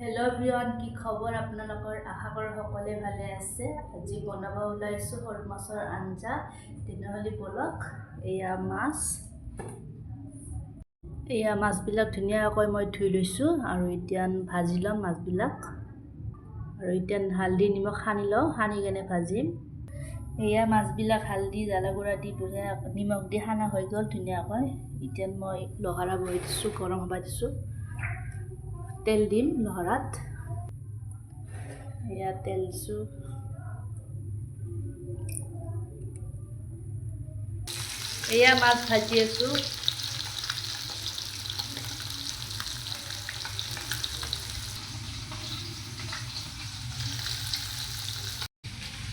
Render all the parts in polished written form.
Hello' everyone, কি খবৰ আপোনালোকৰ? আশা কৰোঁ সকলোৱে ভালে আছে। আজি বনাব ওলাইছোঁ সৰু মাছৰ আঞ্জা। তেনেহ'লে বলক। এয়া মাছবিলাক ধুনীয়াকৈ মই ধুই লৈছোঁ আৰু এতিয়া ভাজি ল'ম মাছবিলাক। আৰু এতিয়া হালধি নিমখ সানি লওঁ, সানি কেনে ভাজিম। এয়া মাছবিলাক হালধি জ্বালা গুড়া দি নিমখ দি সানা হৈ গ'ল ধুনীয়াকৈ। এতিয়া মই লহৰা বহাই দিছোঁ, গৰম হ'ব দিছোঁ। তেল দিম লহৰাত। এয়া তেল দিছোঁ। এয়া মাছ ভাজি আছোঁ।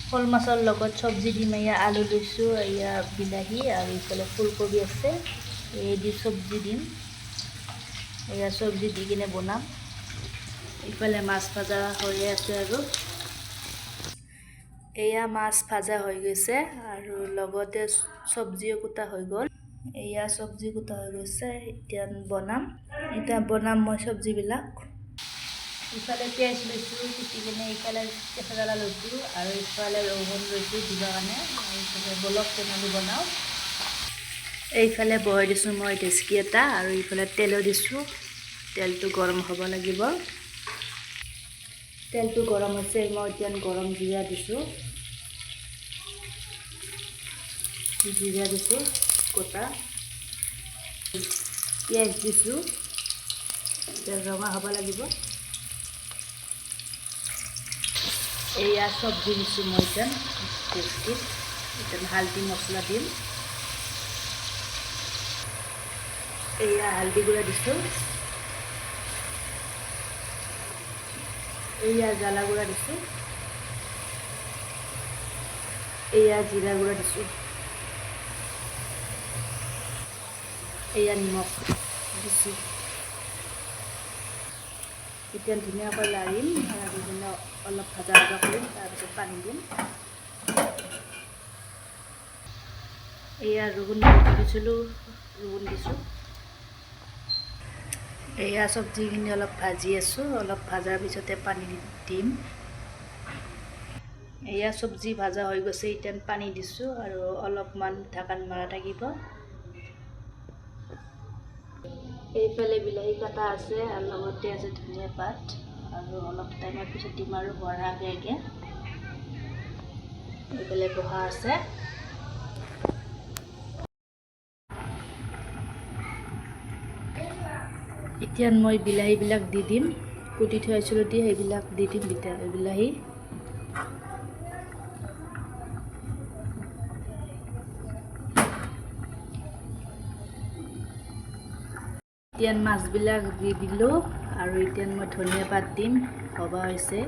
শ'ল মাছৰ লগত চব্জি দিম। এয়া আলু লৈছোঁ, এয়া বিলাহী আৰু ইফালে ফুলকবি আছে। এই দি চব্জি দিম। এয়া চব্জি দি কিনে বনাম। ইফালে মাছ ভাজা হৈ আছে আৰু এয়া মাছ ভাজা হৈ গৈছে আৰু লগতে চব্জিও কুটা হৈ গ'ল। এয়া চব্জি কুটা হৈ গৈছে। এতিয়া বনাম মই চব্জিবিলাক। ইফালে পিঁয়াজ লৈছোঁ কুটি কিনে, ইফালে কেঁচা জ্বালা লৈছোঁ আৰু ইফালে ৰহুন লৈছোঁ দিবৰ কাৰণে। ইফালে বলক তেনেহ'লে বনাওঁ। এইফালে বহাই দিছোঁ মই ডেচকি এটা আৰু ইফালে তেলো দিছোঁ। তেলটো গৰম হ'ব লাগিব। তেলটো গৰম হৈছে, মই এতিয়া গৰম জিৰা দিছোঁ। গোটা পিঁয়াজ দিছোঁ। এতিয়া ৰঙা হ'ব লাগিব। এয়া চব্জি দিছোঁ মই এতিয়া ডেচকিত। এতিয়া হালধি মছলা দিম। এয়া হালধি গুড়া দিছোঁ। এয়া জ্বালা গুড়া দিছোঁ। এয়া জিৰা গুড়া দিছোঁ। এয়া নিমখ দিছোঁ। এতিয়া ধুনীয়াকৈ লাৰিম, লাৰি কিনে অলপ ভাজা কৰিম, তাৰপিছত পানী দিম। এয়া ৰহুন দিছিলোঁ, ৰহুন দিছোঁ। এয়া চব্জিখিনি অলপ ভাজি আছোঁ, অলপ ভাজাৰ পিছতে পানী দিম। এয়া চব্জি ভাজা হৈ গৈছে, এতিয়া পানী দিছোঁ আৰু অলপমান ঢাকন মৰা থাকিব। এইফালে বিলাহী কাটা আছে আৰু লগতে আছে ধনিয়া পাত আৰু অলপ টাইমৰ পিছত দিম আৰু হোৱাৰ আগে আগে। এইফালে বহা আছে। এতিয়া মই বিলাহীবিলাক দি দিম। কুটি থৈছিলোঁ সেইবিলাক দি দিম। বিলাহী এতিয়া মাছবিলাক দি দিলোঁ আৰু এতিয়া মই ধনিয়া পাত দিম। ভবা হৈছে।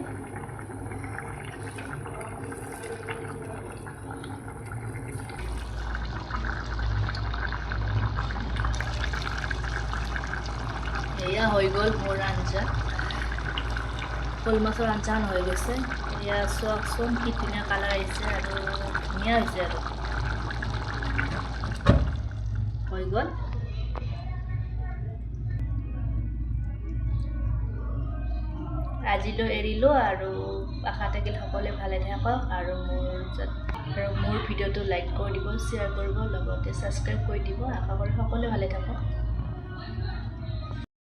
এয়া হৈ গ'ল মোৰ আঞ্জা। শ'ল মাছৰ আঞ্জাখন হৈ গৈছে। এয়া চাওকচোন কি ধুনীয়া কালাৰ আহিছে আৰু ধুনীয়া হৈছে আৰু হৈ গ'ল। আজিলৈ এৰিলোঁ আৰু আশা থাকিল সকলোৱে ভালে থাকক আৰু মোৰ ভিডিঅ'টো লাইক কৰি দিব, শ্বেয়াৰ কৰিব, লগতে ছাবস্ক্ৰাইব কৰি দিব। আশা কৰি সকলোৱে ভালে থাকক।